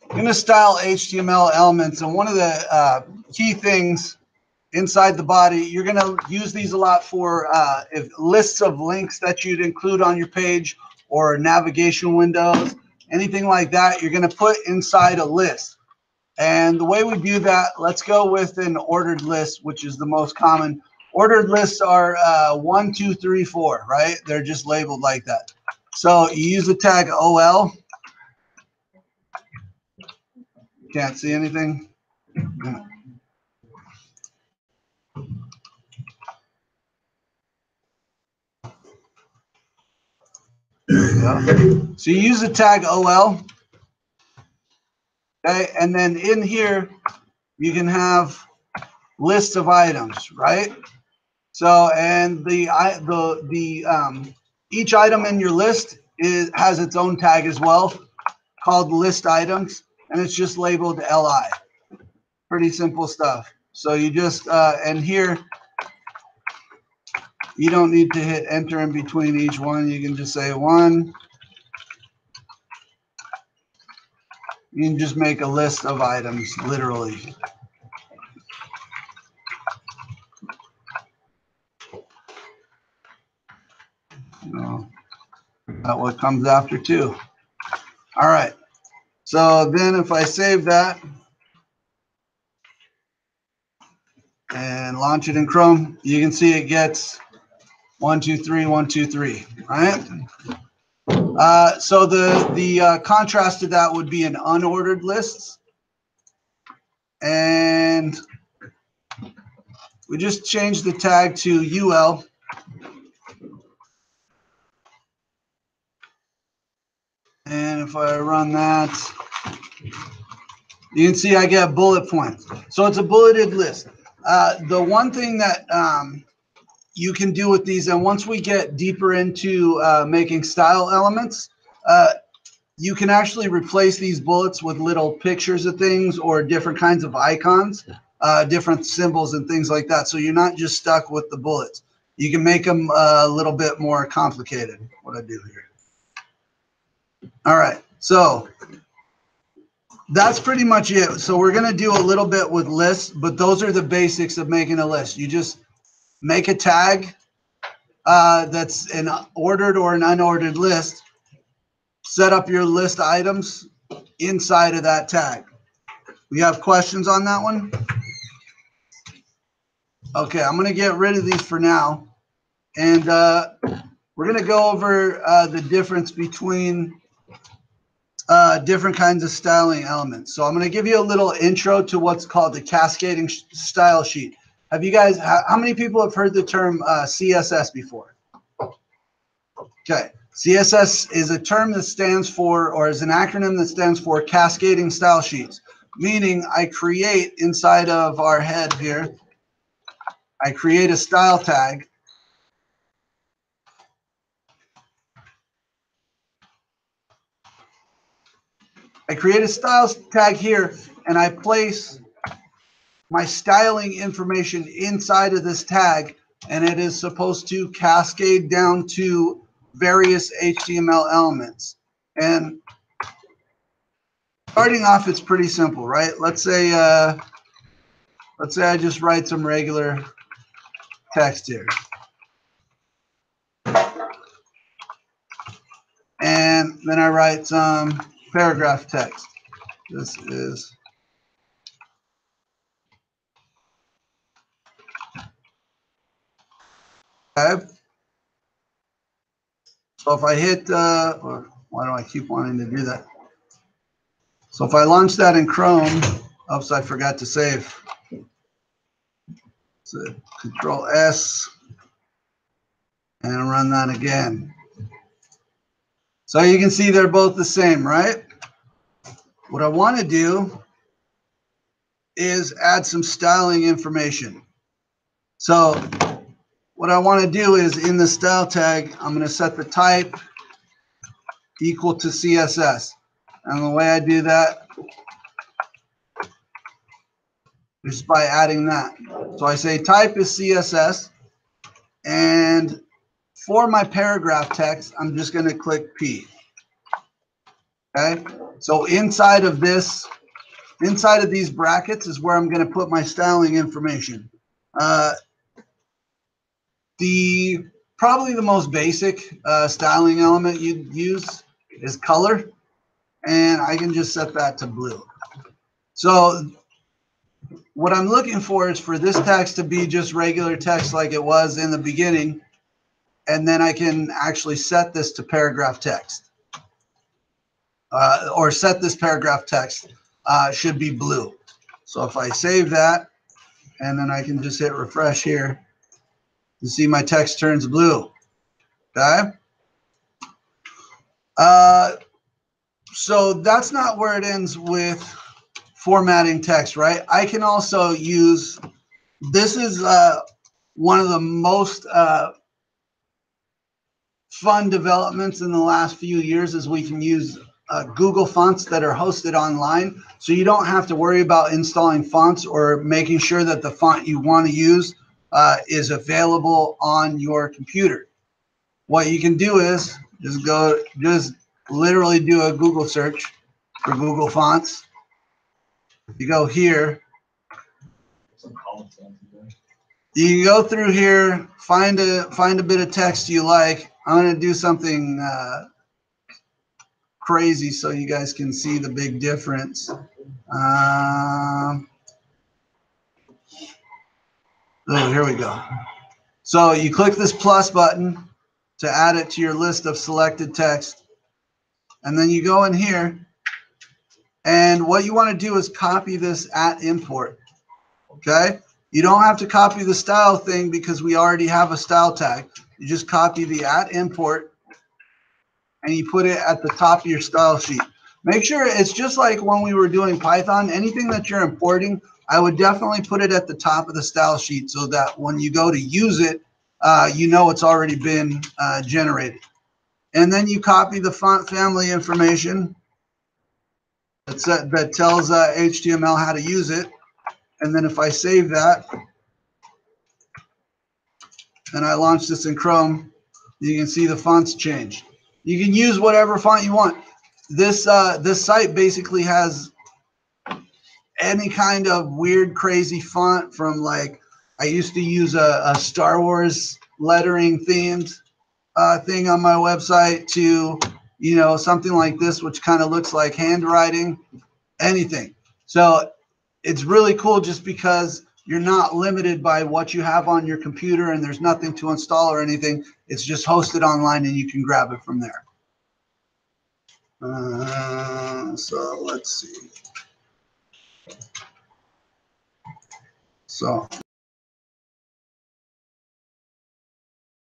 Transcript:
I'm going to style HTML elements, and one of the key things inside the body, you're going to use these a lot for if lists of links that you'd include on your page or navigation windows, anything like that, you're going to put inside a list. And the way we do that, let's go with an ordered list, which is the most common. Ordered lists are 1, 2, 3, 4, right? They're just labeled like that. So you use the tag OL. Can't see anything. So you use the tag OL. Okay, and then in here you can have lists of items, right? So and each item in your list has its own tag as well, called list items, and it's just labeled LI. Pretty simple stuff. So you just and here you don't need to hit enter in between each one. You can just say 1. You can just make a list of items, literally. That's what comes after 2. All right. So then if I save that and launch it in Chrome, you can see it gets 1, 2, 3, 1, 2, 3, right? So the contrast to that would be an unordered list. And we just changed the tag to UL. And if I run that, you can see I get bullet points. So it's a bulleted list. The one thing that you can do with these, and once we get deeper into making style elements, you can actually replace these bullets with little pictures of things or different kinds of icons, different symbols and things like that. So you're not just stuck with the bullets. You can make them a little bit more complicated, what I do here. All right, so that's pretty much it. So we're going to do a little bit with lists, but those are the basics of making a list. You just make a tag that's an ordered or an unordered list. Set up your list items inside of that tag. We have questions on that one? Okay, I'm going to get rid of these for now. And we're going to go over the difference between different kinds of styling elements. So I'm going to give you a little intro to what's called the cascading style sheet. Have you guys, how many people have heard the term CSS before? Okay, CSS is a term that stands for, or is an acronym that stands for cascading style sheets, meaning I create inside of our head here, I create a style tag. I create a style tag here, and I place my styling information inside of this tag, and it is supposed to cascade down to various HTML elements. And starting off, it's pretty simple, right? Let's say I just write some regular text here. And then I write some paragraph text. This is okay. So if I hit, or why do I keep wanting to do that? So if I launch that in Chrome, oops, I forgot to save. So Control S and run that again. So you can see they're both the same, right? What I want to do is add some styling information. So what I want to do is in the style tag, I'm going to set the type equal to CSS. And the way I do that is by adding that. So I say type is CSS, and for my paragraph text, I'm just going to click P. Okay, So inside of this, inside of these brackets is where I'm going to put my styling information. Probably the most basic styling element you'd use is color, and I can just set that to blue. So what I'm looking for is for this text to be just regular text like it was in the beginning, and then I can actually set this to paragraph text, or set this paragraph text should be blue. So if I save that, and then I can just hit refresh here, you see my text turns blue. Okay. So that's not where it ends with formatting text, right? I can also use, this is one of the most fun developments in the last few years, is we can use Google fonts that are hosted online. So you don't have to worry about installing fonts or making sure that the font you want to use is available on your computer. What you can do is just literally do a Google search for Google Fonts. You go here. You can go through here, find a bit of text you like. I'm going to do something crazy so you guys can see the big difference. Oh, here we go. So you click this plus button to add it to your list of selected text. And then you go in here, and what you want to do is copy this at import. Okay? You don't have to copy the style thing because we already have a style tag. You just copy the at import and you put it at the top of your style sheet. Make sure it's just like when we were doing Python. Anything that you're importing, I would definitely put it at the top of the style sheet so that when you go to use it, you know it's already been generated. And then you copy the font family information that tells HTML how to use it. And then if I save that and I launch this in Chrome, you can see the fonts change. You can use whatever font you want. This site basically has any kind of weird, crazy font, from like, I used to use a Star Wars lettering themed thing on my website, to, you know, something like this, which kind of looks like handwriting, anything. So it's really cool just because you're not limited by what you have on your computer, and there's nothing to install or anything. It's just hosted online and you can grab it from there. So let's see. So